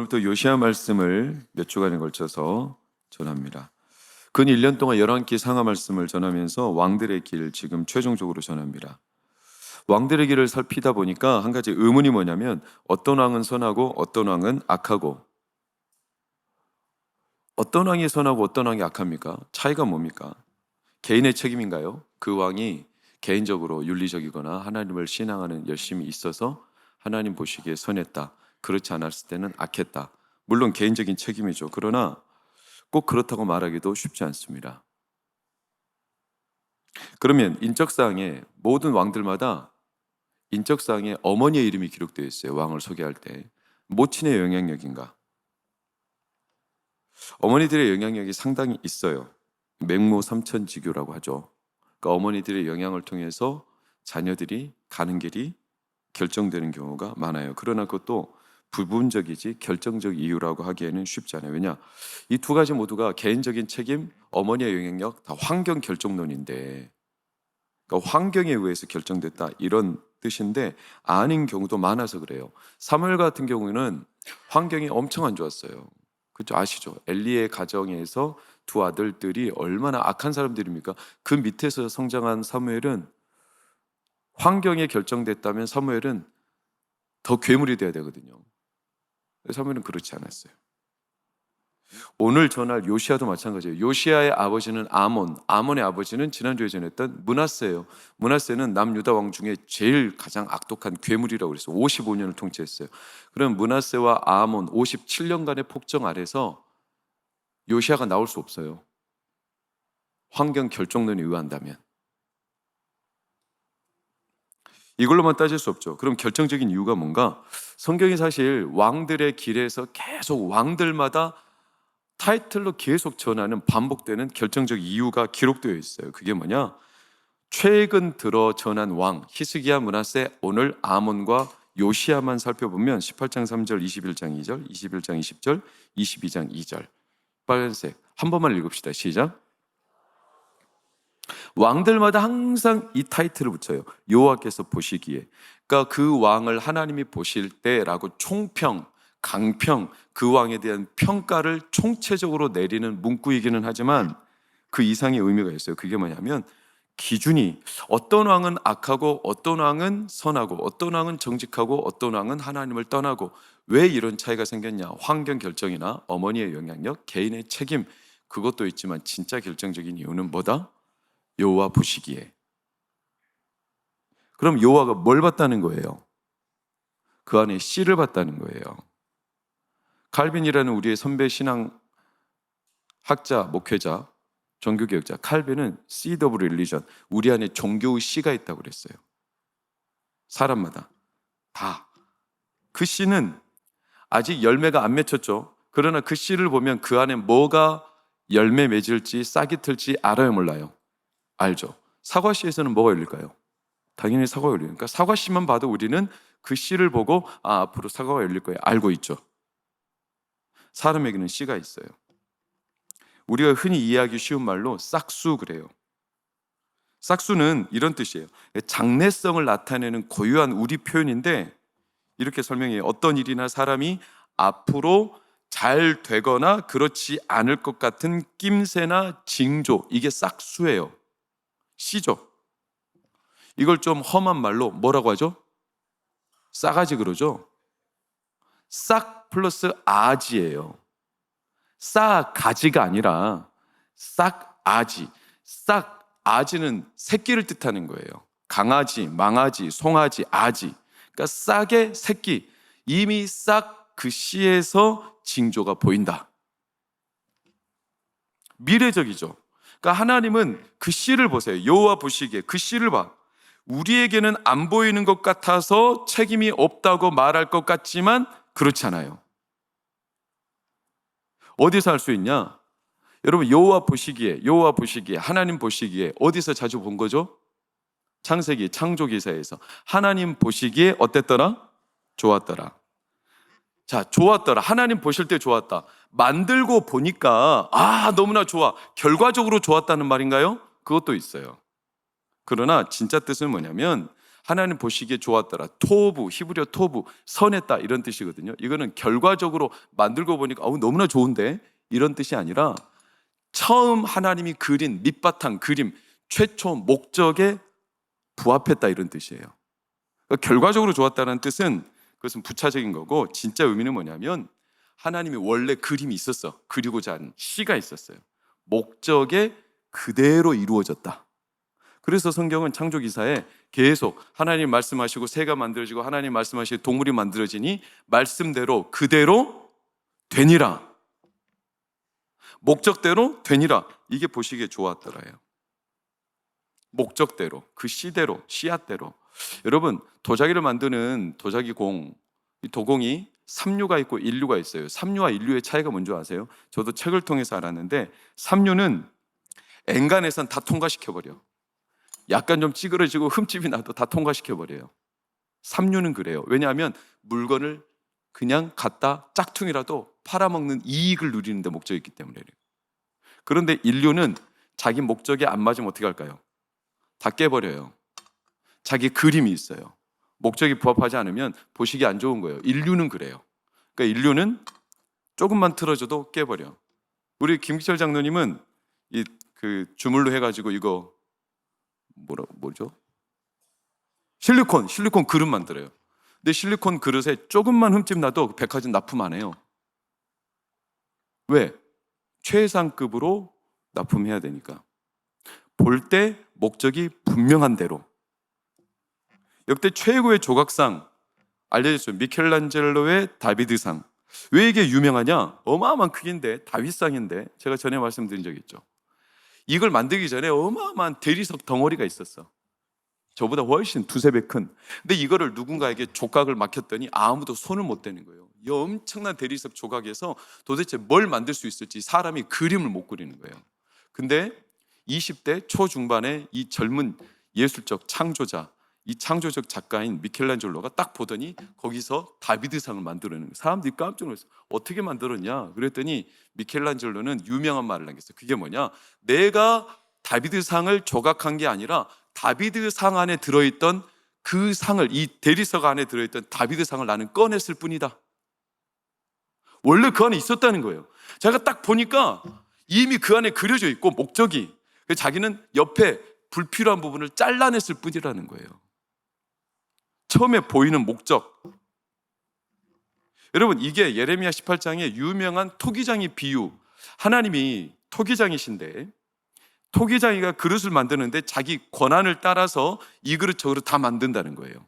오늘부터 요시야 말씀을 몇 주간에 걸쳐서 전합니다. 근 1년 동안 11기 상하 말씀을 전하면서 왕들의 길 지금 최종적으로 전합니다. 왕들의 길을 살피다 보니까 한 가지 의문이 뭐냐면 어떤 왕은 선하고 어떤 왕은 악하고, 어떤 왕이 선하고 어떤 왕이 악합니까? 차이가 뭡니까? 개인의 책임인가요? 그 왕이 개인적으로 윤리적이거나 하나님을 신앙하는 열심이 있어서 하나님 보시기에 선했다, 그렇지 않았을 때는 악했다. 물론 개인적인 책임이죠. 그러나 꼭 그렇다고 말하기도 쉽지 않습니다. 그러면 인적사항에 모든 왕들마다 인적사항에 어머니의 이름이 기록되어 있어요. 왕을 소개할 때. 모친의 영향력인가? 어머니들의 영향력이 상당히 있어요. 맹모 삼천지교라고 하죠. 그러니까 어머니들의 영향을 통해서 자녀들이 가는 길이 결정되는 경우가 많아요. 그러나 그것도 부분적이지 결정적 이유라고 하기에는 쉽지 않아요. 왜냐? 이 두 가지 모두가 개인적인 책임, 어머니의 영향력, 다 환경 결정론인데, 그러니까 환경에 의해서 결정됐다, 이런 뜻인데 아닌 경우도 많아서 그래요. 사무엘 같은 경우는 환경이 엄청 안 좋았어요. 그죠? 아시죠? 엘리의 가정에서 두 아들들이 얼마나 악한 사람들입니까? 그 밑에서 성장한 사무엘은 환경에 결정됐다면 사무엘은 더 괴물이 돼야 되거든요. 사무엘은 그렇지 않았어요. 오늘 전할 요시야도 마찬가지예요. 요시야의 아버지는 아몬의 아버지는 지난주에 전했던 므낫세예요. 므낫세는 남유다 왕 중에 제일 가장 악독한 괴물이라고 그랬어요. 55년을 통치했어요. 그럼 므낫세와 아몬 57년간의 폭정 아래서 요시야가 나올 수 없어요. 환경 결정론에 의한다면. 이걸로만 따질 수 없죠. 그럼 결정적인 이유가 뭔가? 성경이 사실 왕들의 길에서 계속 왕들마다 타이틀로 계속 전하는, 반복되는 결정적 이유가 기록되어 있어요. 그게 뭐냐? 최근 들어 전한 왕 히스기야, 므낫세, 오늘 아몬과 요시야만 살펴보면 18장 3절, 21장 2절, 21장 20절, 22장 2절. 빨간색 한 번만 읽읍시다. 시작. 왕들마다 항상 이 타이틀을 붙여요. 여호와께서 보시기에. 그러니까 그 왕을 하나님이 보실 때라고 총평, 강평, 그 왕에 대한 평가를 총체적으로 내리는 문구이기는 하지만 그 이상의 의미가 있어요. 그게 뭐냐면 기준이 어떤 왕은 악하고 어떤 왕은 선하고 어떤 왕은 정직하고 어떤 왕은 하나님을 떠나고, 왜 이런 차이가 생겼냐? 환경 결정이나 어머니의 영향력, 개인의 책임, 그것도 있지만 진짜 결정적인 이유는 뭐다? 여호와 보시기에. 그럼 여호와가 뭘 봤다는 거예요? 그 안에 씨를 봤다는 거예요. 칼빈이라는 우리의 선배 신앙 학자, 목회자, 종교개혁자 칼빈은 seed of religion, 우리 안에 종교의 씨가 있다고 그랬어요. 사람마다 다. 그 씨는 아직 열매가 안 맺혔죠. 그러나 그 씨를 보면 그 안에 뭐가 열매 맺을지 싹이 틀지 알아요, 몰라요? 알죠. 사과씨에서는 뭐가 열릴까요? 당연히 사과가 열려요. 그러니까 사과씨만 봐도 우리는 그 씨를 보고 앞으로 사과가 열릴 거예요, 알고 있죠. 사람에게는 씨가 있어요. 우리가 흔히 이해하기 쉬운 말로 싹수 그래요. 싹수는 이런 뜻이에요. 장래성을 나타내는 고유한 우리 표현인데, 이렇게 설명해요. 어떤 일이나 사람이 앞으로 잘 되거나 그렇지 않을 것 같은 낌새나 징조, 이게 싹수예요. 씨죠. 이걸 좀 험한 말로 뭐라고 하죠? 싸가지 그러죠. 싹 플러스 아지예요. 싸가지가 아니라 싹아지. 싹아지는 새끼를 뜻하는 거예요. 강아지, 망아지, 송아지, 아지. 그러니까 싹의 새끼. 이미 싹 그 씨에서 징조가 보인다. 미래적이죠. 그러니까 하나님은 그 씨를 보세요. 여호와 보시기에 그 씨를 봐. 우리에게는 안 보이는 것 같아서 책임이 없다고 말할 것 같지만 그렇지 않아요. 어디서 할 수 있냐? 여러분, 여호와 보시기에 하나님 보시기에 어디서 자주 본 거죠? 창세기, 창조기사에서 하나님 보시기에 어땠더라? 좋았더라. 자, 좋았더라. 하나님 보실 때 좋았다. 만들고 보니까 너무나 좋아. 결과적으로 좋았다는 말인가요? 그것도 있어요. 그러나 진짜 뜻은 뭐냐면 하나님 보시기에 좋았더라. 토부, 히브리어 토부, 선했다 이런 뜻이거든요. 이거는 결과적으로 만들고 보니까 너무나 좋은데 이런 뜻이 아니라 처음 하나님이 그린 밑바탕 그림, 최초 목적에 부합했다 이런 뜻이에요. 그러니까 결과적으로 좋았다는 뜻은 그것은 부차적인 거고, 진짜 의미는 뭐냐면 하나님이 원래 그림이 있었어. 그리고자 하는 시가 있었어요. 목적에 그대로 이루어졌다. 그래서 성경은 창조기사에 계속 하나님 말씀하시고 새가 만들어지고 하나님 말씀하시고 동물이 만들어지니 말씀대로 그대로 되니라, 목적대로 되니라, 이게 보시기에 좋았더라요. 목적대로, 그 시대로, 씨앗대로. 여러분, 도자기를 만드는 도자기공, 이 도공이 삼류가 있고 인류가 있어요. 삼류와 인류의 차이가 뭔지 아세요? 저도 책을 통해서 알았는데, 삼류는 엔간에선 다 통과시켜버려. 약간 좀 찌그러지고 흠집이 나도 다 통과시켜버려요. 삼류는 그래요. 왜냐하면 물건을 그냥 갖다 짝퉁이라도 팔아먹는 이익을 누리는 데 목적이 있기 때문에 그래요. 그런데 인류는 자기 목적에 안 맞으면 어떻게 할까요? 다 깨버려요. 자기 그림이 있어요. 목적이 부합하지 않으면 보시기 안 좋은 거예요. 인류는 그래요. 그러니까 인류는 조금만 틀어져도 깨버려. 우리 김기철 장로님은 그 주물로 해가지고 이거 뭐죠? 실리콘 그릇 만들어요. 근데 실리콘 그릇에 조금만 흠집 나도 백화점 납품 안 해요. 왜? 최상급으로 납품해야 되니까. 볼 때 목적이 분명한 대로. 역대 최고의 조각상 알려졌어요. 미켈란젤로의 다비드상. 왜 이게 유명하냐? 어마어마한 크기인데, 다윗상인데, 제가 전에 말씀드린 적이 있죠. 이걸 만들기 전에 어마어마한 대리석 덩어리가 있었어. 저보다 훨씬 두세 배 큰. 근데 이거를 누군가에게 조각을 맡겼더니 아무도 손을 못 대는 거예요. 이 엄청난 대리석 조각에서 도대체 뭘 만들 수 있을지 사람이 그림을 못 그리는 거예요. 근데 20대 초중반의 이 젊은 예술적 창조자, 이 창조적 작가인 미켈란젤로가 딱 보더니 거기서 다비드상을 만들어내는 거예요. 사람들이 깜짝 놀랐어요. 어떻게 만들었냐? 그랬더니 미켈란젤로는 유명한 말을 남겼어요. 그게 뭐냐? 내가 다비드상을 조각한 게 아니라 다비드상 안에 들어있던 그 상을, 이 대리석 안에 들어있던 다비드상을 나는 꺼냈을 뿐이다. 원래 그 안에 있었다는 거예요. 제가 딱 보니까 이미 그 안에 그려져 있고 목적이, 자기는 옆에 불필요한 부분을 잘라냈을 뿐이라는 거예요. 처음에 보이는 목적. 여러분, 이게 예레미야 18장의 유명한 토기장이 비유. 하나님이 토기장이신데 토기장이가 그릇을 만드는데 자기 권한을 따라서 이 그릇 저 그릇 다 만든다는 거예요.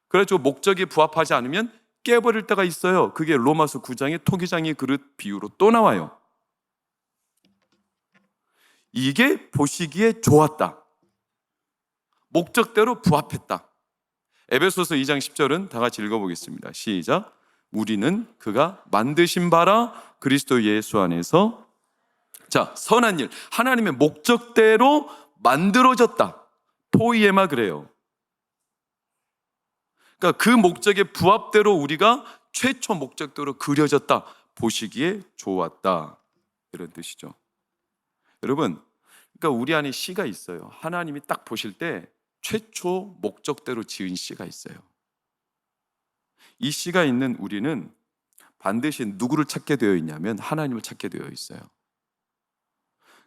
그래서 목적에 부합하지 않으면 깨버릴 때가 있어요. 그게 로마서 9장의 토기장이 그릇 비유로 또 나와요. 이게 보시기에 좋았다. 목적대로 부합했다. 에베소서 2장 10절은 다 같이 읽어보겠습니다. 시작. 우리는 그가 만드신 바라 그리스도 예수 안에서, 자, 선한 일, 하나님의 목적대로 만들어졌다. 포이에마 그래요. 그러니까 그 목적의 부합대로 우리가 최초 목적대로 그려졌다. 보시기에 좋았다. 이런 뜻이죠. 여러분, 그러니까 우리 안에 시가 있어요. 하나님이 딱 보실 때 최초 목적대로 지은 시가 있어요. 이 시가 있는 우리는 반드시 누구를 찾게 되어 있냐면 하나님을 찾게 되어 있어요.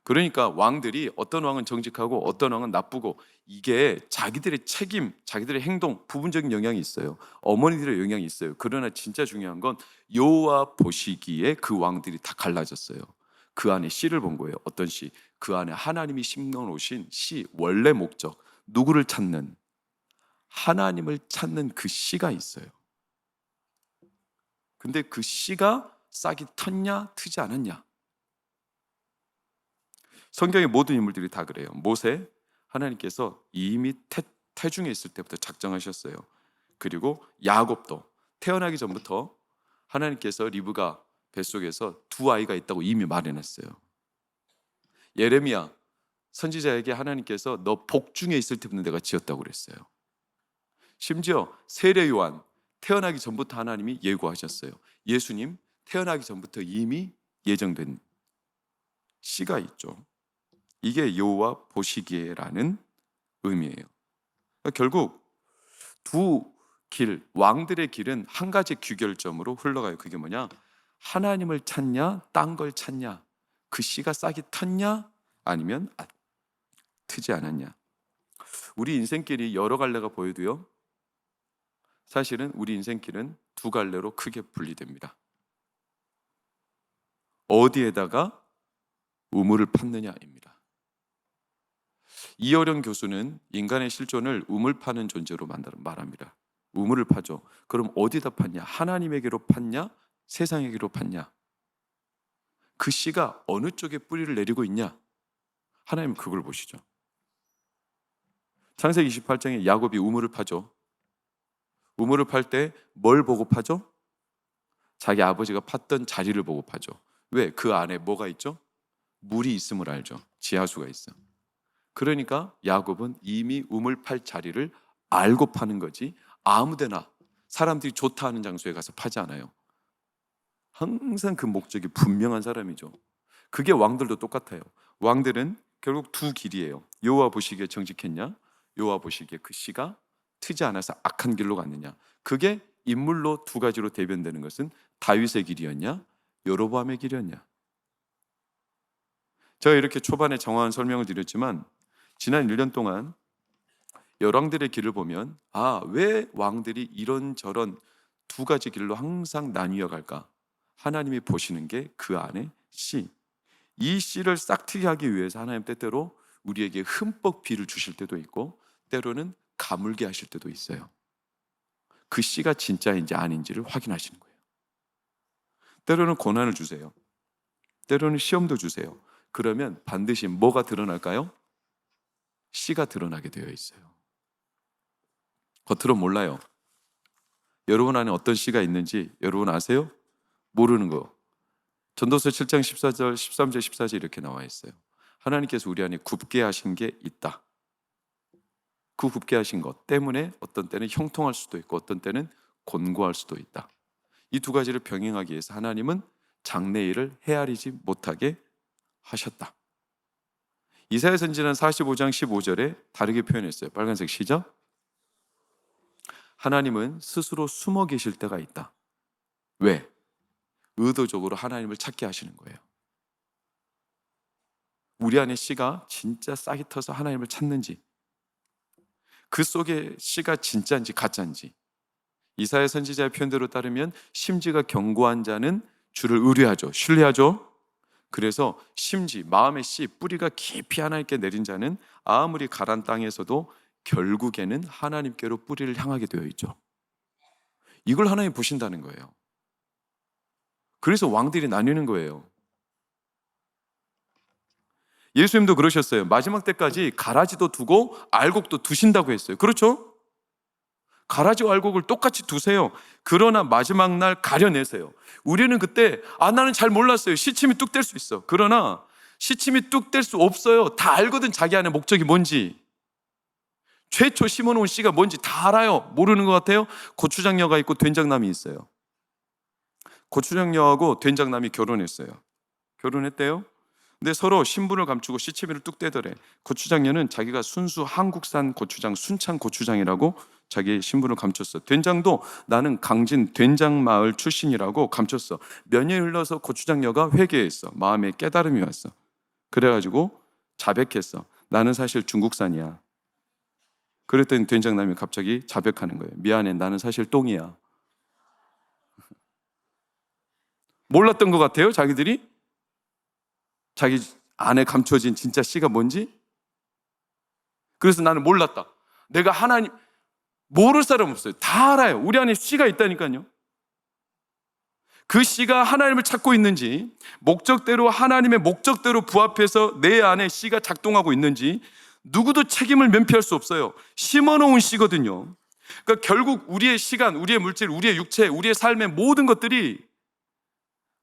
그러니까 왕들이, 어떤 왕은 정직하고 어떤 왕은 나쁘고, 이게 자기들의 책임, 자기들의 행동, 부분적인 영향이 있어요. 어머니들의 영향이 있어요. 그러나 진짜 중요한 건 여호와 보시기에 그 왕들이 다 갈라졌어요. 그 안에 씨를 본 거예요. 어떤 씨? 그 안에 하나님이 심어놓으신 씨, 원래 목적, 누구를 찾는, 하나님을 찾는 그 씨가 있어요. 근데 그 씨가 싹이 텄냐 트지 않았냐? 성경의 모든 인물들이 다 그래요. 모세, 하나님께서 이미 태중에 있을 때부터 작정하셨어요. 그리고 야곱도 태어나기 전부터 하나님께서 리브가 뱃속에서 두 아이가 있다고 이미 말해놨어요. 예레미야 선지자에게 하나님께서 너 복중에 있을 때부터 내가 지었다고 그랬어요. 심지어 세례 요한 태어나기 전부터 하나님이 예고하셨어요. 예수님 태어나기 전부터 이미 예정된 씨가 있죠. 이게 여호와 보시기에라는 의미예요. 그러니까 결국 두 길, 왕들의 길은 한 가지 귀결점으로 흘러가요. 그게 뭐냐? 하나님을 찾냐? 딴 걸 찾냐? 그 씨가 싹이 텄냐? 아니면 트지 않았냐? 우리 인생길이 여러 갈래가 보여도요, 사실은 우리 인생길은 두 갈래로 크게 분리됩니다. 어디에다가 우물을 팠느냐입니다. 이어령 교수는 인간의 실존을 우물 파는 존재로 말합니다. 우물을 파죠. 그럼 어디다 팠냐? 하나님에게로 팠냐? 세상에게로 팠냐? 그 씨가 어느 쪽에 뿌리를 내리고 있냐? 하나님은 그걸 보시죠. 창세기 28장에 야곱이 우물을 파죠. 우물을 팔 때 뭘 보고 파죠? 자기 아버지가 팠던 자리를 보고 파죠. 왜? 그 안에 뭐가 있죠? 물이 있음을 알죠. 지하수가 있어. 그러니까 야곱은 이미 우물 팔 자리를 알고 파는 거지, 아무데나 사람들이 좋다 하는 장소에 가서 파지 않아요. 항상 그 목적이 분명한 사람이죠. 그게 왕들도 똑같아요. 왕들은 결국 두 길이에요. 여호와 보시기에 정직했냐? 여호와 보시기에 그 씨가 트지 않아서 악한 길로 갔느냐? 그게 인물로 두 가지로 대변되는 것은 다윗의 길이었냐? 여로보암의 길이었냐? 제가 이렇게 초반에 정확한 설명을 드렸지만 지난 1년 동안 열왕들의 길을 보면 왜 왕들이 이런저런 두 가지 길로 항상 나뉘어 갈까? 하나님이 보시는 게 그 안에 씨. 이 씨를 싹트게 하기 위해서 하나님 때때로 우리에게 흠뻑 비를 주실 때도 있고 때로는 가물게 하실 때도 있어요. 그 씨가 진짜인지 아닌지를 확인하시는 거예요. 때로는 고난을 주세요. 때로는 시험도 주세요. 그러면 반드시 뭐가 드러날까요? 씨가 드러나게 되어 있어요. 겉으로 몰라요. 여러분 안에 어떤 씨가 있는지 여러분 아세요? 모르는 거. 전도서 7장 14절, 13절, 14절 이렇게 나와 있어요. 하나님께서 우리 안에 굽게 하신 게 있다. 그 굽게 하신 것 때문에 어떤 때는 형통할 수도 있고 어떤 때는 곤고할 수도 있다. 이 두 가지를 병행하기 위해서 하나님은 장래일을 헤아리지 못하게 하셨다. 이사야 선지는 45장 15절에 다르게 표현했어요. 빨간색 시작. 하나님은 스스로 숨어 계실 때가 있다. 왜? 의도적으로 하나님을 찾게 하시는 거예요. 우리 안에 씨가 진짜 싹이 터서 하나님을 찾는지, 그 속에 씨가 진짜인지 가짜인지, 이사야 선지자의 표현대로 따르면 심지가 견고한 자는 주를 의뢰하죠. 신뢰하죠. 그래서 심지, 마음의 씨, 뿌리가 깊이 하나님께 내린 자는 아무리 가란 땅에서도 결국에는 하나님께로 뿌리를 향하게 되어 있죠. 이걸 하나님이 보신다는 거예요. 그래서 왕들이 나뉘는 거예요. 예수님도 그러셨어요. 마지막 때까지 가라지도 두고 알곡도 두신다고 했어요. 그렇죠? 가라지와 알곡을 똑같이 두세요. 그러나 마지막 날 가려내세요. 우리는 그때 나는 잘 몰랐어요. 시침이 뚝 뗄 수 있어. 그러나 시침이 뚝 뗄 수 없어요. 다 알거든. 자기 안에 목적이 뭔지. 최초 심어놓은 씨가 뭔지 다 알아요. 모르는 것 같아요? 고추장녀가 있고 된장남이 있어요. 고추장녀하고 된장남이 결혼했어요. 결혼했대요. 근데 서로 신분을 감추고 시치미를 뚝 떼더래. 고추장녀는 자기가 순수 한국산 고추장, 순창 고추장이라고 자기 신분을 감췄어. 된장도 나는 강진 된장마을 출신이라고 감췄어. 몇 년 흘러서 고추장녀가 회개했어. 마음에 깨달음이 왔어. 그래가지고 자백했어. 나는 사실 중국산이야. 그랬더니 된장남이 갑자기 자백하는 거예요. 미안해, 나는 사실 똥이야. 몰랐던 것 같아요, 자기들이? 자기 안에 감춰진 진짜 씨가 뭔지? 그래서 나는 몰랐다. 내가 하나님, 모를 사람 없어요. 다 알아요. 우리 안에 씨가 있다니까요. 그 씨가 하나님을 찾고 있는지, 목적대로 하나님의 목적대로 부합해서 내 안에 씨가 작동하고 있는지 누구도 책임을 면피할 수 없어요. 심어놓은 씨거든요. 그러니까 결국 우리의 시간, 우리의 물질, 우리의 육체, 우리의 삶의 모든 것들이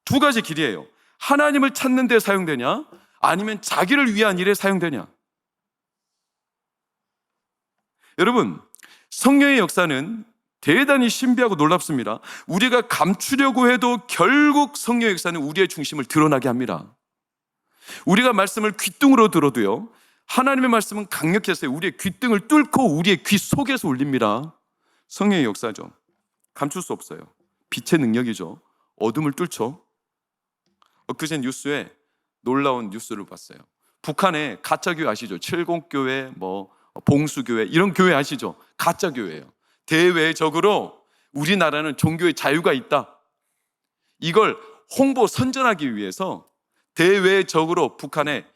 두 가지 길이에요. 하나님을 찾는 데 사용되냐? 아니면 자기를 위한 일에 사용되냐? 여러분, 성령의 역사는 대단히 신비하고 놀랍습니다. 우리가 감추려고 해도 결국 성령의 역사는 우리의 중심을 드러나게 합니다. 우리가 말씀을 귓등으로 들어도요, 하나님의 말씀은 강력했어요. 우리의 귓등을 뚫고 우리의 귀 속에서 울립니다. 성령의 역사죠. 감출 수 없어요. 빛의 능력이죠. 어둠을 뚫죠. 엊그제 뉴스에 놀라운 뉴스를 봤어요. 북한에 가짜교회 아시죠? 칠곡교회, 봉수교회, 이런 교회 아시죠? 가짜교회예요. 대외적으로 우리나라는 종교의 자유가 있다, 이걸 홍보 선전하기 위해서 대외적으로 북한에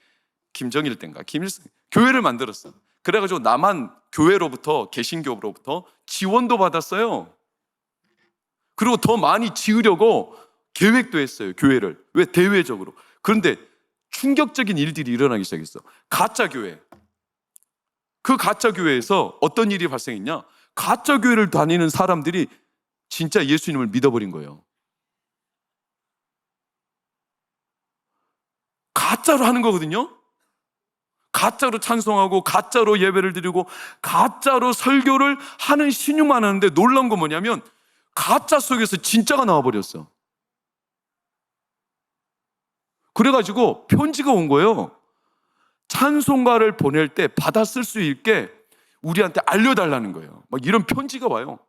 김정일 때인가 김일성 교회를 만들었어. 그래가지고 남한 교회로부터, 개신교로부터 지원도 받았어요. 그리고 더 많이 지으려고 계획도 했어요, 교회를. 왜? 대외적으로. 그런데 충격적인 일들이 일어나기 시작했어. 가짜교회. 그 가짜교회에서 어떤 일이 발생했냐? 가짜교회를 다니는 사람들이 진짜 예수님을 믿어버린 거예요. 가짜로 하는 거거든요. 가짜로 찬송하고 가짜로 예배를 드리고 가짜로 설교를 하는 신용만 하는데, 놀라운 건 뭐냐면 가짜 속에서 진짜가 나와버렸어. 그래가지고 편지가 온 거예요. 찬송가를 보낼 때 받아 쓸 수 있게 우리한테 알려달라는 거예요. 막 이런 편지가 와요.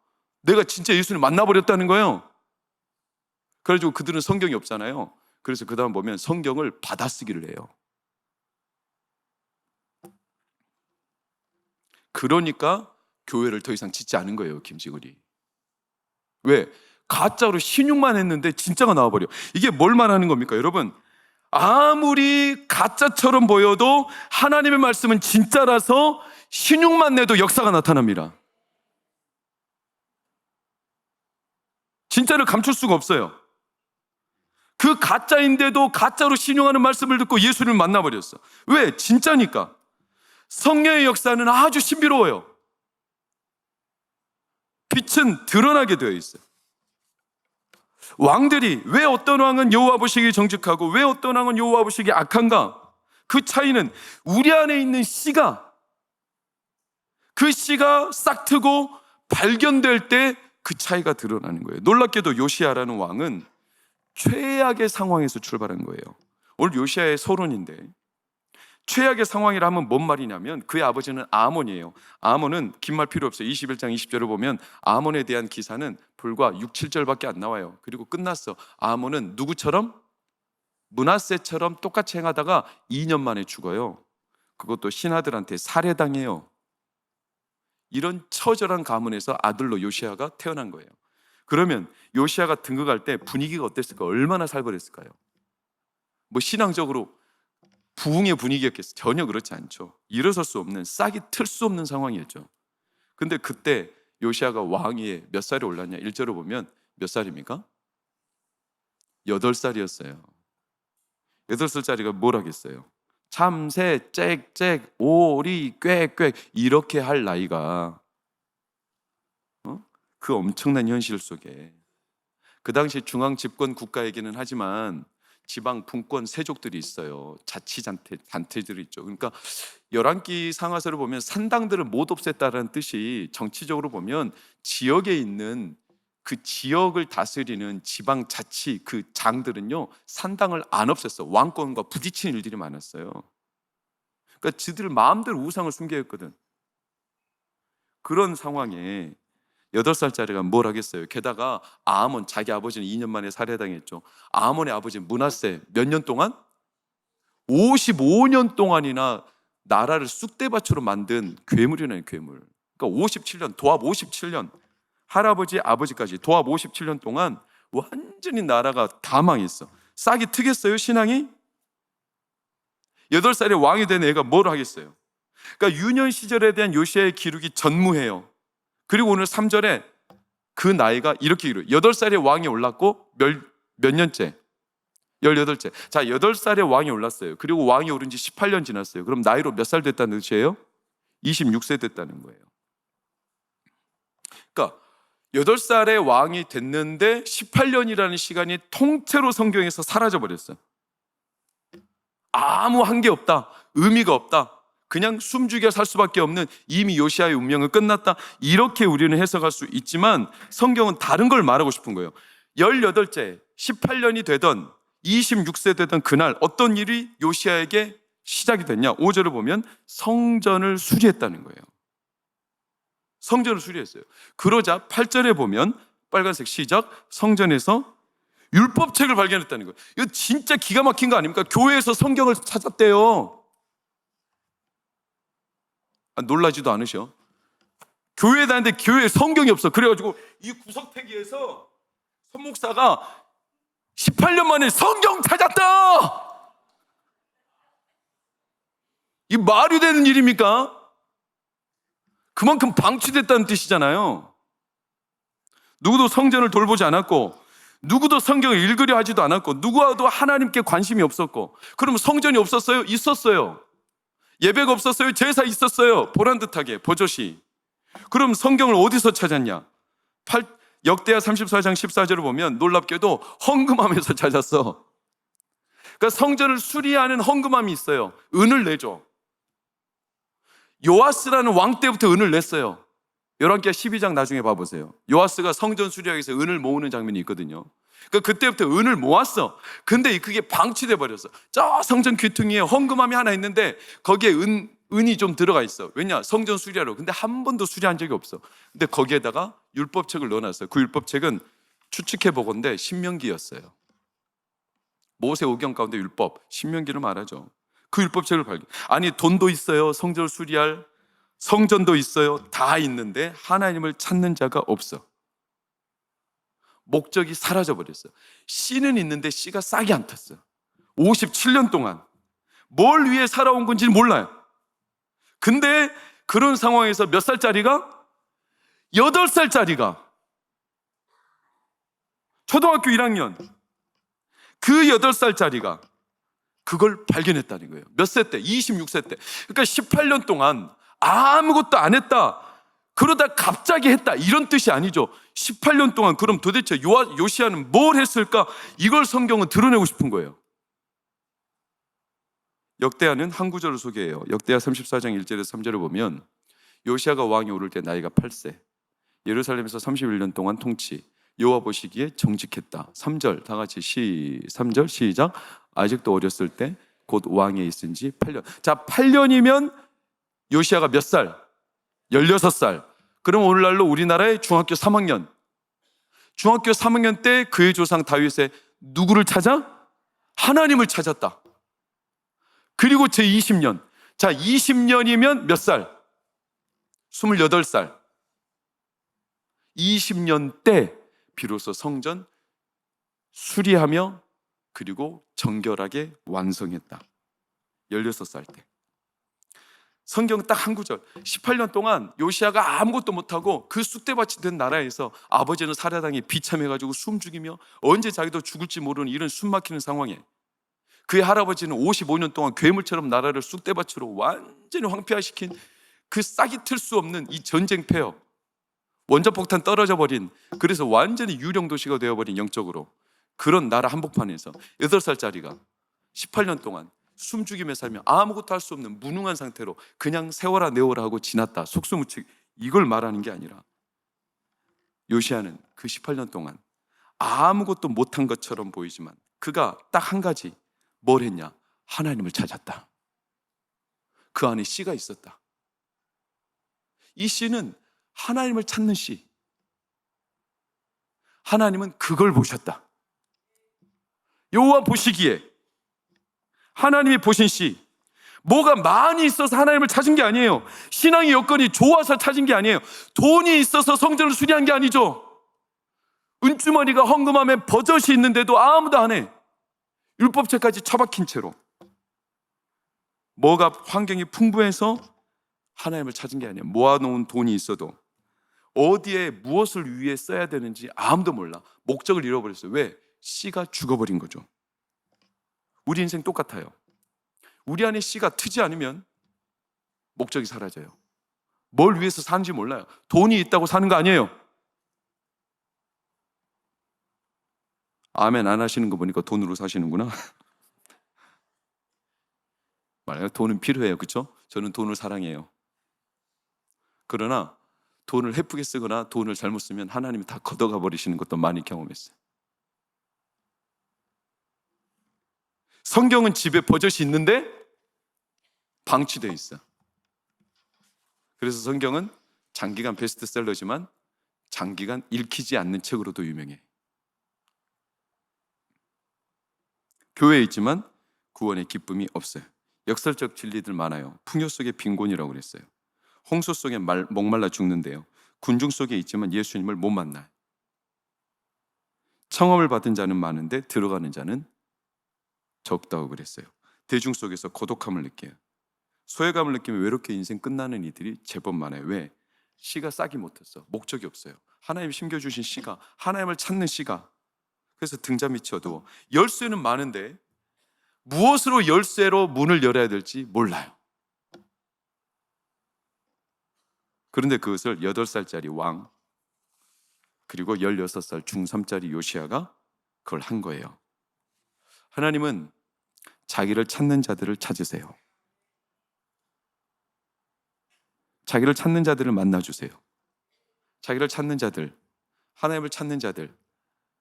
내가 진짜 예수님 만나버렸다는 거예요. 그래가지고 그들은 성경이 없잖아요. 그래서 그 다음 보면 성경을 받아쓰기를 해요. 그러니까 교회를 더 이상 짓지 않은 거예요, 김지글이. 왜? 가짜로 신용만 했는데 진짜가 나와버려. 이게 뭘 말하는 겁니까, 여러분? 아무리 가짜처럼 보여도 하나님의 말씀은 진짜라서 신용만 내도 역사가 나타납니다. 진짜를 감출 수가 없어요. 그 가짜인데도 가짜로 신용하는 말씀을 듣고 예수를 만나버렸어. 왜? 진짜니까. 성령의 역사는 아주 신비로워요. 빛은 드러나게 되어 있어요. 왕들이, 왜 어떤 왕은 여호와 보시기에 정직하고 왜 어떤 왕은 여호와 보시기에 악한가? 그 차이는 우리 안에 있는 씨가, 그 씨가 싹트고 발견될 때 그 차이가 드러나는 거예요. 놀랍게도 요시야라는 왕은 최악의 상황에서 출발한 거예요. 오늘 요시야의 서론인데, 최악의 상황이라 하면 뭔 말이냐면 그의 아버지는 아몬이에요. 아몬은 긴 말 필요 없어요. 21장 20절을 보면 아몬에 대한 기사는 불과 6, 7절밖에 안 나와요. 그리고 끝났어. 아몬은 누구처럼? 므낫세처럼 똑같이 행하다가 2년 만에 죽어요. 그것도 신하들한테 살해당해요. 이런 처절한 가문에서 아들로 요시야가 태어난 거예요. 그러면 요시야가 등극할 때 분위기가 어땠을까? 얼마나 살벌했을까요? 신앙적으로 부흥의 분위기였겠어요? 전혀 그렇지 않죠. 일어설 수 없는, 싹이 틀 수 없는 상황이었죠. 근데 그때 요시야가 왕위에 몇 살에 올랐냐? 1절을 보면 몇 살입니까? 8살이었어요. 8살짜리가 뭘 하겠어요? 참새, 짹짹, 오리, 꽥꽥 이렇게 할 나이가, 그 엄청난 현실 속에, 그 당시 중앙 집권 국가이기는 하지만 지방 분권 세족들이 있어요. 자치단체들이 있죠. 그러니까 열왕기 상하서를 보면 산당들을 못 없앴다는 뜻이, 정치적으로 보면 지역에 있는 그 지역을 다스리는 지방 자치 그 장들은요, 산당을 안 없앴어. 왕권과 부딪히는 일들이 많았어요. 그러니까 지들 마음대로 우상을 숭배했거든. 그런 상황에 8살짜리가 뭘 하겠어요? 게다가 아몬, 자기 아버지는 2년 만에 살해당했죠. 아몬의 아버지 므낫세 몇 년 동안? 55년 동안이나 나라를 쑥대밭으로 만든 괴물이네, 괴물. 그러니까 57년, 도합 57년, 할아버지, 아버지까지 도합 57년 동안 완전히 나라가 다 망했어. 싹이 트겠어요, 신앙이? 8살에 왕이 된 애가 뭘 하겠어요? 그러니까 유년 시절에 대한 요시야의 기록이 전무해요. 그리고 오늘 3절에 그 나이가 이렇게 이루어요. 8살에 왕이 올랐고 몇 년째? 18째. 자, 8살에 왕이 올랐어요. 그리고 왕이 오른 지 18년 지났어요. 그럼 나이로 몇 살 됐다는 뜻이에요? 26세 됐다는 거예요. 그러니까 8살에 왕이 됐는데 18년이라는 시간이 통째로 성경에서 사라져버렸어요. 아무 한계 없다, 의미가 없다, 그냥 숨죽여 살 수밖에 없는, 이미 요시야의 운명은 끝났다, 이렇게 우리는 해석할 수 있지만 성경은 다른 걸 말하고 싶은 거예요. 18째, 18년이 되던 26세 되던 그날 어떤 일이 요시야에게 시작이 됐냐? 5절을 보면 성전을 수리했다는 거예요. 성전을 수리했어요. 그러자 8절에 보면 빨간색 시작, 성전에서 율법책을 발견했다는 거예요. 이거 진짜 기가 막힌 거 아닙니까? 교회에서 성경을 찾았대요. 놀라지도 않으셔? 교회에 다니는데 교회에 성경이 없어. 그래가지고 이 구석탱이에서 선목사가 18년 만에 성경 찾았다! 이 말이 되는 일입니까? 그만큼 방치됐다는 뜻이잖아요. 누구도 성전을 돌보지 않았고, 누구도 성경을 읽으려 하지도 않았고, 누구와도 하나님께 관심이 없었고, 그럼 성전이 없었어요? 있었어요. 예배가 없었어요? 제사 있었어요. 보란듯하게, 버젓이. 그럼 성경을 어디서 찾았냐? 역대하 34장 14절을 보면 놀랍게도 헌금함에서 찾았어. 그러니까 성전을 수리하는 헌금함이 있어요. 은을 내죠. 요아스라는 왕 때부터 은을 냈어요. 열왕기하 12장 나중에 봐보세요. 요아스가 성전 수리하기 위해서 은을 모으는 장면이 있거든요. 그러니까 그때부터 은을 모았어. 근데 그게 방치돼 버렸어. 저 성전 귀퉁이에 헌금함이 하나 있는데 거기에 은이 좀 들어가 있어. 왜냐? 성전 수리하러. 근데 한 번도 수리한 적이 없어. 근데 거기에다가 율법책을 넣어놨어요. 그 율법책은 추측해 보건대 신명기였어요. 모세 오경 가운데 율법, 신명기를 말하죠. 그 율법책을 발견. 아니, 돈도 있어요. 성전을 수리할 성전도 있어요. 다 있는데 하나님을 찾는 자가 없어. 목적이 사라져 버렸어. 씨는 있는데 씨가 싹이 안 탔어. 57년 동안 뭘 위해 살아온 건지 몰라요. 근데 그런 상황에서 몇 살짜리가? 8살짜리가 초등학교 1학년 그 8살짜리가 그걸 발견했다는 거예요. 몇 세 때? 26세 때. 그러니까 18년 동안 아무것도 안 했다. 그러다 갑자기 했다. 이런 뜻이 아니죠. 18년 동안 그럼 도대체 요시야는 뭘 했을까? 이걸 성경은 드러내고 싶은 거예요. 역대하는 한 구절을 소개해요. 역대하 34장 1절에서 3절을 보면 요시야가 왕이 오를 때 나이가 8세, 예루살렘에서 31년 동안 통치, 여호와 보시기에 정직했다. 3절 다 같이 3절 시작. 아직도 어렸을 때 곧 왕에 있은 지 8년. 자, 8년이면 요시야가 몇 살? 16살. 그럼 오늘날로 우리나라의 중학교 3학년. 중학교 3학년 때 그의 조상 다윗의 누구를 찾아? 하나님을 찾았다. 그리고 제 20년. 자, 20년이면 몇 살? 28살. 20년 때 비로소 성전 수리하며 그리고 정결하게 완성했다. 16살 때. 성경 딱 한 구절. 18년 동안 요시야가 아무것도 못하고 그 쑥대밭이 된 나라에서 아버지는 살해당해 비참해가지고 숨 죽이며 언제 자기도 죽을지 모르는 이런 숨 막히는 상황에 그의 할아버지는 55년 동안 괴물처럼 나라를 쑥대밭으로 완전히 황폐화시킨 그 싹이 틀 수 없는 이 전쟁 폐허, 원자폭탄 떨어져 버린, 그래서 완전히 유령 도시가 되어버린 영적으로 그런 나라 한복판에서 8살짜리가 18년 동안 숨죽이며 살며 아무것도 할 수 없는 무능한 상태로 그냥 세워라 내워라 하고 지났다. 속수무책. 이걸 말하는 게 아니라 요시야는 그 18년 동안 아무것도 못한 것처럼 보이지만 그가 딱 한 가지 뭘 했냐? 하나님을 찾았다. 그 안에 씨가 있었다. 이 씨는 하나님을 찾는 씨. 하나님은 그걸 보셨다. 여호와 보시기에 하나님이 보신 씨. 뭐가 많이 있어서 하나님을 찾은 게 아니에요. 신앙의 여건이 좋아서 찾은 게 아니에요. 돈이 있어서 성전을 수리한 게 아니죠. 은주머니가 헌금함에 버젓이 있는데도 아무도 안 해. 율법책까지 처박힌 채로. 뭐가 환경이 풍부해서 하나님을 찾은 게 아니에요. 모아놓은 돈이 있어도 어디에 무엇을 위해 써야 되는지 아무도 몰라. 목적을 잃어버렸어요. 왜? 씨가 죽어버린 거죠. 우리 인생 똑같아요. 우리 안에 씨가 트지 않으면 목적이 사라져요. 뭘 위해서 사는지 몰라요. 돈이 있다고 사는 거 아니에요. 아멘 안 하시는 거 보니까 돈으로 사시는구나. 말해요. 돈은 필요해요. 그렇죠? 저는 돈을 사랑해요. 그러나 돈을 헤프게 쓰거나 돈을 잘못 쓰면 하나님이 다 걷어가 버리시는 것도 많이 경험했어요. 성경은 집에 버젓이 있는데 방치되어 있어. 그래서 성경은 장기간 베스트셀러지만 장기간 읽히지 않는 책으로도 유명해. 교회에 있지만 구원의 기쁨이 없어요. 역설적 진리들 많아요. 풍요 속의 빈곤이라고 그랬어요. 홍수 속에 목말라 죽는데요. 군중 속에 있지만 예수님을 못 만나요. 청험을 받은 자는 많은데 들어가는 자는 적다고 그랬어요. 대중 속에서 고독함을 느껴요. 소외감을 느끼며 외롭게 인생 끝나는 이들이 제법 많아요. 왜? 씨가 싹이 못했어. 목적이 없어요. 하나님이 심겨주신 씨가, 하나님을 찾는 씨가. 그래서 등잔 밑이 어두워. 열쇠는 많은데 무엇으로 열쇠로 문을 열어야 될지 몰라요. 그런데 그것을 8살짜리 왕 그리고 16살 중3짜리 요시야가 그걸 한 거예요. 하나님은 자기를 찾는 자들을 찾으세요. 자기를 찾는 자들을 만나주세요. 자기를 찾는 자들, 하나님을 찾는 자들,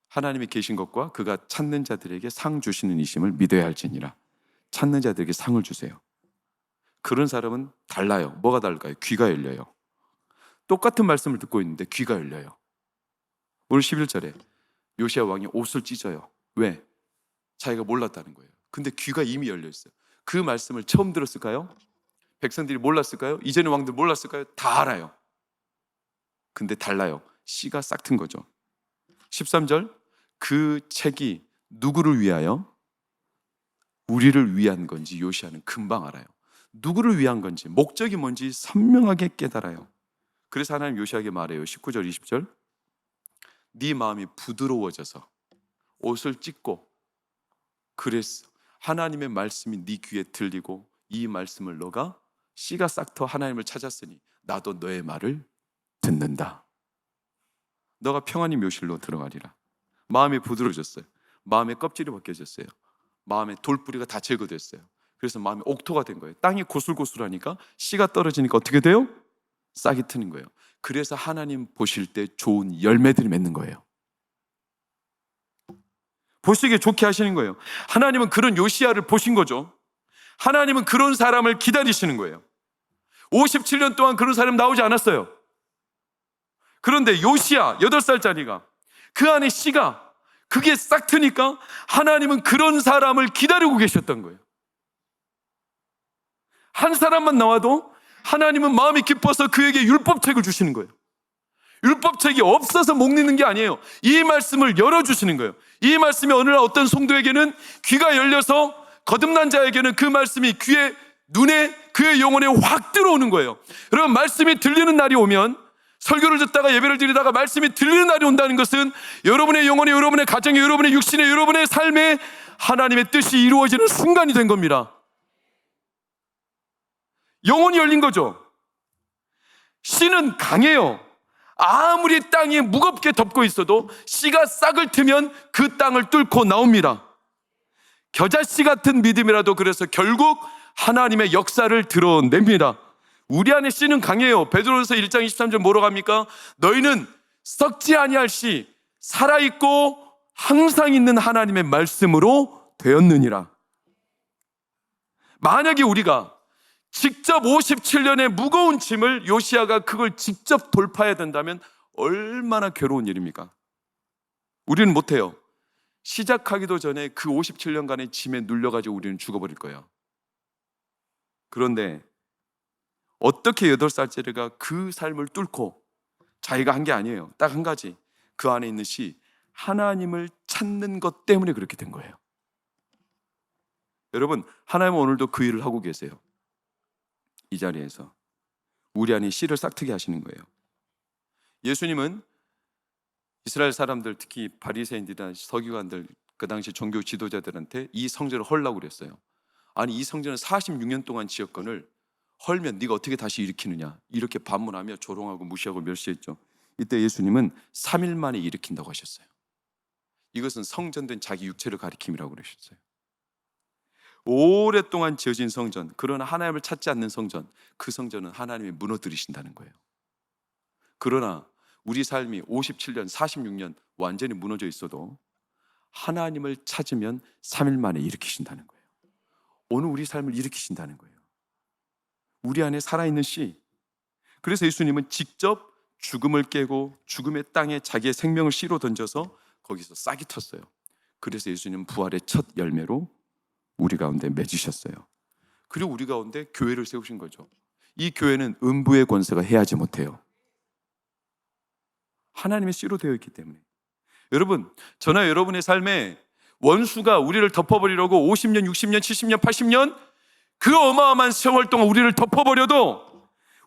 하나님이 계신 것과 그가 찾는 자들에게 상 주시는 이심을 믿어야 할지니라. 찾는 자들에게 상을 주세요. 그런 사람은 달라요. 뭐가 다를까요? 귀가 열려요. 똑같은 말씀을 듣고 있는데 귀가 열려요. 오늘 11절에 요시야 왕이 옷을 찢어요. 왜? 자기가 몰랐다는 거예요. 근데 귀가 이미 열려 있어요. 그 말씀을 처음 들었을까요? 백성들이 몰랐을까요? 이전의 왕들 몰랐을까요? 다 알아요. 근데 달라요. 씨가 싹 튼 거죠. 13절, 그 책이 누구를 위하여? 우리를 위한 건지 요시야는 금방 알아요. 누구를 위한 건지, 목적이 뭔지 선명하게 깨달아요. 그래서 하나님 요시야에게 말해요. 19절, 20절, 네 마음이 부드러워져서 옷을 찢고 그랬어. 하나님의 말씀이 네 귀에 들리고 이 말씀을 너가 씨가 싹터 하나님을 찾았으니 나도 너의 말을 듣는다. 너가 평안히 묘실로 들어가리라. 마음이 부드러워졌어요. 마음의 껍질이 벗겨졌어요. 마음의 돌뿌리가 다 제거됐어요. 그래서 마음이 옥토가 된 거예요. 땅이 고슬고슬하니까 씨가 떨어지니까 어떻게 돼요? 싹이 트는 거예요. 그래서 하나님 보실 때 좋은 열매들이 맺는 거예요. 보시기에 좋게 하시는 거예요. 하나님은 그런 요시야를 보신 거죠. 하나님은 그런 사람을 기다리시는 거예요. 57년 동안 그런 사람 나오지 않았어요. 그런데 요시야 8살짜리가 그 안에 씨가 그게 싹 트니까 하나님은 그런 사람을 기다리고 계셨던 거예요. 한 사람만 나와도 하나님은 마음이 기뻐서 그에게 율법책을 주시는 거예요. 율법책이 없어서 목 뉘는 게 아니에요. 이 말씀을 열어주시는 거예요. 이 말씀이 어느 날 어떤 성도에게는 귀가 열려서 거듭난 자에게는 그 말씀이 귀에, 눈에, 그의 영혼에 확 들어오는 거예요. 여러분, 말씀이 들리는 날이 오면, 설교를 듣다가 예배를 드리다가 말씀이 들리는 날이 온다는 것은 여러분의 영혼에, 여러분의 가정에, 여러분의 육신에, 여러분의 삶에 하나님의 뜻이 이루어지는 순간이 된 겁니다. 영혼이 열린 거죠. 씨는 강해요. 아무리 땅이 무겁게 덮고 있어도 씨가 싹을 트면 그 땅을 뚫고 나옵니다. 겨자씨 같은 믿음이라도 그래서 결국 하나님의 역사를 드러냅니다. 우리 안에 씨는 강해요. 베드로전서 1장 23절 뭐라고 합니까? 너희는 썩지 아니할 씨, 살아있고 항상 있는 하나님의 말씀으로 되었느니라. 만약에 우리가 직접 57년의 무거운 짐을 요시야가 그걸 직접 돌파해야 된다면 얼마나 괴로운 일입니까? 우리는 못해요. 시작하기도 전에 그 57년간의 짐에 눌려가지고 우리는 죽어버릴 거예요. 그런데 어떻게 8살짜리가 그 삶을 뚫고 자기가 한 게 아니에요. 딱 한 가지. 그 안에 있는 시, 하나님을 찾는 것 때문에 그렇게 된 거예요. 여러분, 하나님은 오늘도 그 일을 하고 계세요. 이 자리에서 우리 안에 씨를 싹트게 하시는 거예요. 예수님은 이스라엘 사람들, 특히 바리새인들이나 서기관들, 그 당시 종교 지도자들한테 이 성전을 헐라고 그랬어요. 아니, 이 성전은 46년 동안 지었건을 헐면 네가 어떻게 다시 일으키느냐, 이렇게 반문하며 조롱하고 무시하고 멸시했죠. 이때 예수님은 3일 만에 일으킨다고 하셨어요. 이것은 성전된 자기 육체를 가리킴이라고 그러셨어요. 오랫동안 지어진 성전, 그러나 하나님을 찾지 않는 성전, 그 성전은 하나님이 무너뜨리신다는 거예요. 그러나 우리 삶이 57년, 46년 완전히 무너져 있어도 하나님을 찾으면 3일 만에 일으키신다는 거예요. 오늘 우리 삶을 일으키신다는 거예요. 우리 안에 살아있는 씨, 그래서 예수님은 직접 죽음을 깨고 죽음의 땅에 자기의 생명을 씨로 던져서 거기서 싹이 텄어요. 그래서 예수님은 부활의 첫 열매로 우리 가운데 맺으셨어요. 그리고 우리 가운데 교회를 세우신 거죠. 이 교회는 음부의 권세가 해하지 못해요. 하나님의 씨로 되어 있기 때문에. 여러분, 저나 여러분의 삶에 원수가 우리를 덮어버리려고 50년, 60년, 70년, 80년 그 어마어마한 세월 동안 우리를 덮어버려도,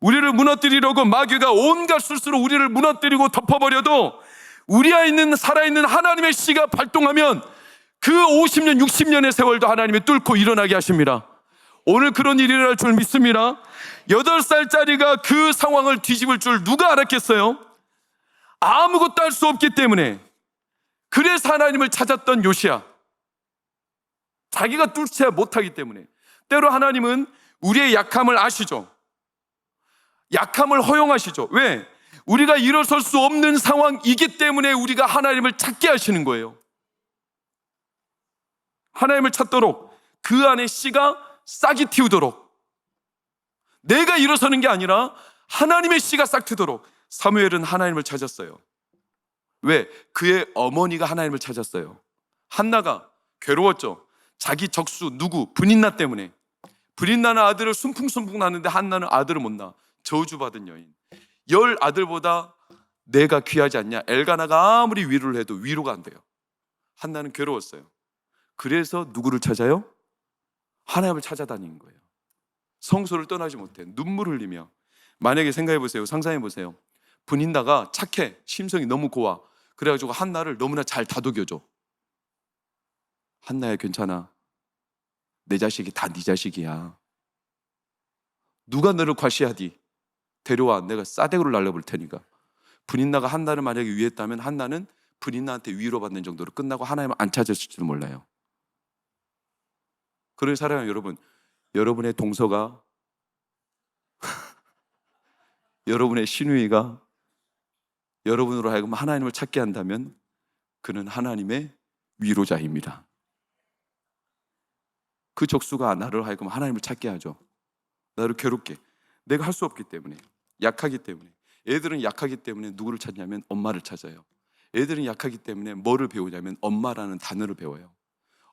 우리를 무너뜨리려고 마귀가 온갖 술수로 우리를 무너뜨리고 덮어버려도 우리 안에 있는 살아있는 하나님의 씨가 발동하면 그 50년, 60년의 세월도 하나님이 뚫고 일어나게 하십니다. 오늘 그런 일이 일어날 줄 믿습니다. 8살짜리가 그 상황을 뒤집을 줄 누가 알았겠어요? 아무것도 할 수 없기 때문에. 그래서 하나님을 찾았던 요시야. 자기가 뚫지 못하기 때문에. 때로 하나님은 우리의 약함을 아시죠. 약함을 허용하시죠. 왜? 우리가 일어설 수 없는 상황이기 때문에 우리가 하나님을 찾게 하시는 거예요. 하나님을 찾도록, 그 안에 씨가 싹이 틔우도록. 내가 일어서는 게 아니라 하나님의 씨가 싹 트도록. 사무엘은 하나님을 찾았어요. 왜? 그의 어머니가 하나님을 찾았어요. 한나가 괴로웠죠. 자기 적수 누구? 브닌나 때문에. 브닌나는 아들을 순풍순풍 낳는데 한나는 아들을 못 낳아. 저주받은 여인. 10 아들보다 내가 귀하지 않냐? 엘가나가 아무리 위로를 해도 위로가 안 돼요. 한나는 괴로웠어요. 그래서 누구를 찾아요? 하나님을 찾아다니는 거예요. 성소를 떠나지 못해 눈물 흘리며. 만약에 생각해 보세요. 상상해 보세요. 브닌나가 착해. 심성이 너무 고와. 그래가지고 한나를 너무나 잘 다독여줘. 한나야, 괜찮아. 내 자식이 다 네 자식이야. 누가 너를 과시하디? 데려와. 내가 싸대기로 날려볼 테니까. 브닌나가 한나를 만약에 위했다면 한나는 브닌나한테 위로받는 정도로 끝나고 하나님을 안 찾았을지도 몰라요. 그런 사랑하는 여러분, 여러분의 동서가 여러분의 시누이가 여러분으로 하여금 하나님을 찾게 한다면 그는 하나님의 위로자입니다. 그 적수가 나를 하여금 하나님을 찾게 하죠. 나를 괴롭게. 내가 할 수 없기 때문에, 약하기 때문에. 애들은 약하기 때문에 누구를 찾냐면 엄마를 찾아요. 애들은 약하기 때문에 뭐를 배우냐면 엄마라는 단어를 배워요.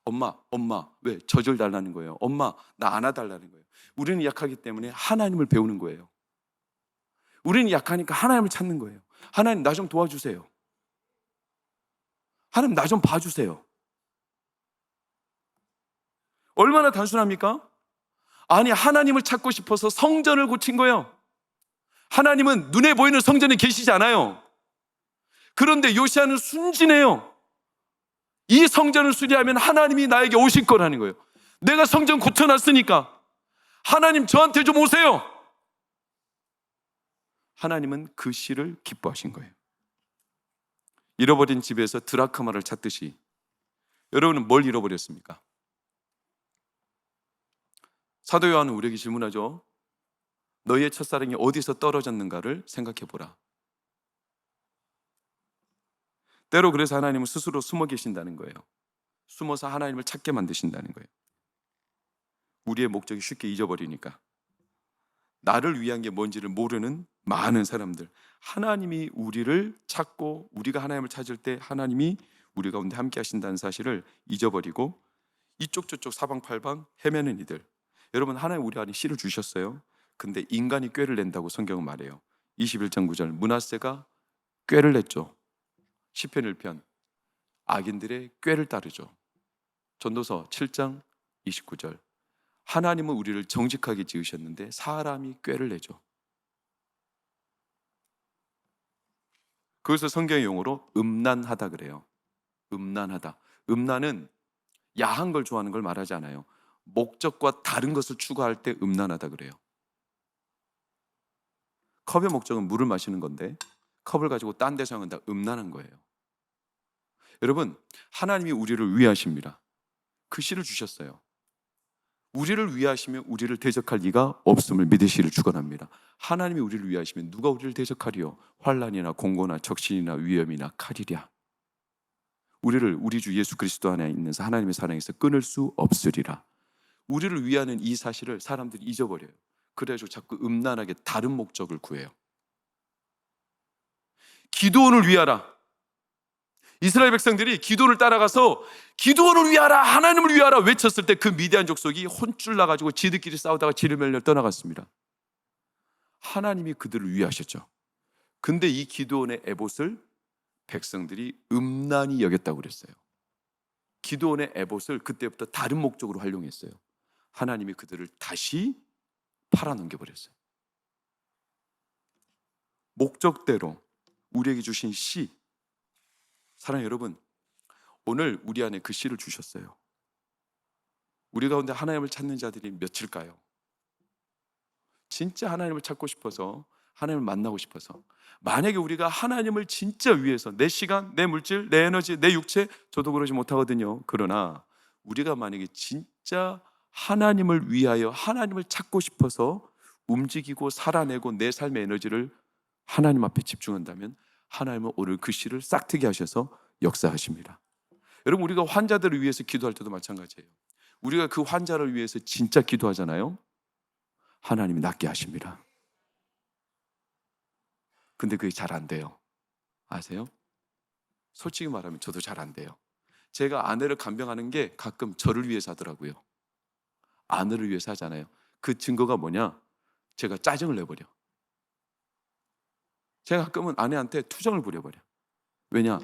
엄마, 엄마. 왜? 젖을 달라는 거예요. 엄마, 나 안아달라는 거예요. 우리는 약하기 때문에 하나님을 배우는 거예요. 우리는 약하니까 하나님을 찾는 거예요. 하나님, 나 좀 도와주세요. 하나님, 나 좀 봐주세요. 얼마나 단순합니까? 아니, 하나님을 찾고 싶어서 성전을 고친 거예요. 하나님은 눈에 보이는 성전에 계시지 않아요. 그런데 요시야는 순진해요. 이 성전을 수리하면 하나님이 나에게 오실 거라는 거예요. 내가 성전 고쳐놨으니까 하나님 저한테 좀 오세요. 하나님은 그 씨를 기뻐하신 거예요. 잃어버린 집에서 드라크마를 찾듯이 여러분은 뭘 잃어버렸습니까? 사도 요한은 우리에게 질문하죠. 너희의 첫사랑이 어디서 떨어졌는가를 생각해 보라. 때로 그래서 하나님은 스스로 숨어 계신다는 거예요. 숨어서 하나님을 찾게 만드신다는 거예요. 우리의 목적이 쉽게 잊어버리니까. 나를 위한 게 뭔지를 모르는 많은 사람들, 하나님이 우리를 찾고 우리가 하나님을 찾을 때 하나님이 우리 가운데 함께 하신다는 사실을 잊어버리고 이쪽 저쪽 사방팔방 헤매는 이들. 여러분, 하나님 우리 안에 씨를 주셨어요. 근데 인간이 꾀를 낸다고 성경은 말해요. 21장 9절, 므낫세가 꾀를 냈죠. 시편 1편, 악인들의 꾀를 따르죠. 전도서 7장 29절, 하나님은 우리를 정직하게 지으셨는데 사람이 꾀를 내죠. 그것을 성경의 용어로 음란하다 그래요. 음란하다. 음란은 야한 걸 좋아하는 걸 말하지 않아요. 목적과 다른 것을 추구할 때 음란하다 그래요. 컵의 목적은 물을 마시는 건데 컵을 가지고 딴 데 사용한다. 음란한 거예요. 여러분, 하나님이 우리를 위하십니다. 그 씨를 주셨어요. 우리를 위하시면 우리를 대적할 리가 없음을 믿으시기를 축원합니다. 하나님이 우리를 위하시면 누가 우리를 대적하리요? 환난이나 공고나 적신이나 위험이나 칼이랴. 우리를 우리 주 예수 그리스도 안에 있는 하나님의 사랑에서 끊을 수 없으리라. 우리를 위하는 이 사실을 사람들이 잊어버려요. 그래가지고 자꾸 음란하게 다른 목적을 구해요. 기드온을 위하라. 이스라엘 백성들이 기드온을 따라가서 기드온을 위하라, 하나님을 위하라 외쳤을 때 그 미디안 족속이 혼쭐 나가지고 지들끼리 싸우다가 지를 멸려 떠나갔습니다. 하나님이 그들을 위하셨죠. 근데 이 기드온의 에봇을 백성들이 음란히 여겼다고 그랬어요. 기드온의 에봇을 그때부터 다른 목적으로 활용했어요. 하나님이 그들을 다시 팔아넘겨버렸어요. 목적대로 우리에게 주신 씨, 사랑하는 여러분, 오늘 우리 안에 그 씨를 주셨어요. 우리 가운데 하나님을 찾는 자들이 몇일까요? 진짜 하나님을 찾고 싶어서, 하나님을 만나고 싶어서, 만약에 우리가 하나님을 진짜 위해서 내 시간, 내 물질, 내 에너지, 내 육체, 저도 그러지 못하거든요. 그러나 우리가 만약에 진짜 하나님을 위하여 하나님을 찾고 싶어서 움직이고 살아내고 내 삶의 에너지를 하나님 앞에 집중한다면 하나님은 오늘 그 씨를 싹트게 하셔서 역사하십니다. 여러분, 우리가 환자들을 위해서 기도할 때도 마찬가지예요. 우리가 그 환자를 위해서 진짜 기도하잖아요. 하나님이 낫게 하십니다. 근데 그게 잘 안 돼요. 아세요? 솔직히 말하면 저도 잘 안 돼요. 제가 아내를 간병하는 게 가끔 저를 위해서 하더라고요. 아내를 위해서 하잖아요. 그 증거가 뭐냐? 제가 짜증을 내버려. 제가 가끔은 아내한테 투정을 부려버려. 왜냐?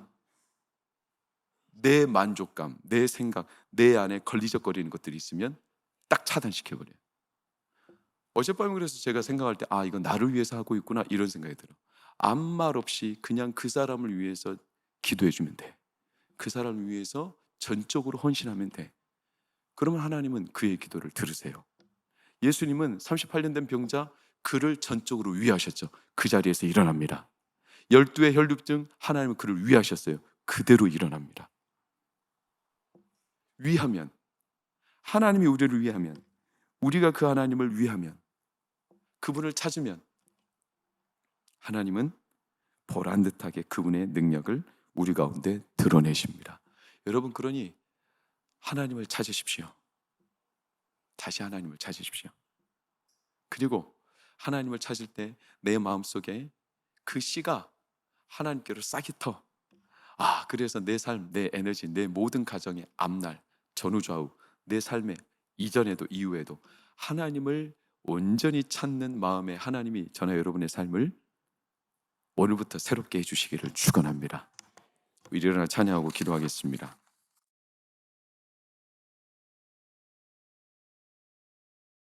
내 만족감, 내 생각, 내 안에 걸리적거리는 것들이 있으면 딱 차단시켜버려요. 어젯밤에 그래서 제가 생각할 때 이건 나를 위해서 하고 있구나 이런 생각이 들어요. 아무 말 없이 그냥 그 사람을 위해서 기도해 주면 돼. 그 사람을 위해서 전적으로 헌신하면 돼. 그러면 하나님은 그의 기도를 들으세요. 예수님은 38년 된 병자 그를 전적으로 위하셨죠. 그 자리에서 일어납니다. 12의 혈루증 하나님은 그를 위하셨어요. 그대로 일어납니다. 위하면, 하나님이 우리를 위하면, 우리가 그 하나님을 위하면, 그분을 찾으면 하나님은 보란듯하게 그분의 능력을 우리 가운데 드러내십니다. 여러분, 그러니 하나님을 찾으십시오. 다시 하나님을 찾으십시오. 그리고 하나님을 찾을 때 내 마음속에 그 씨가 하나님께로 싹이 터. 그래서 내 삶, 내 에너지, 내 모든 가정의 앞날, 전후좌우, 내 삶의 이전에도 이후에도 하나님을 온전히 찾는 마음에 하나님이 저나 여러분의 삶을 오늘부터 새롭게 해주시기를 축원합니다. 일어나 찬양하고 기도하겠습니다.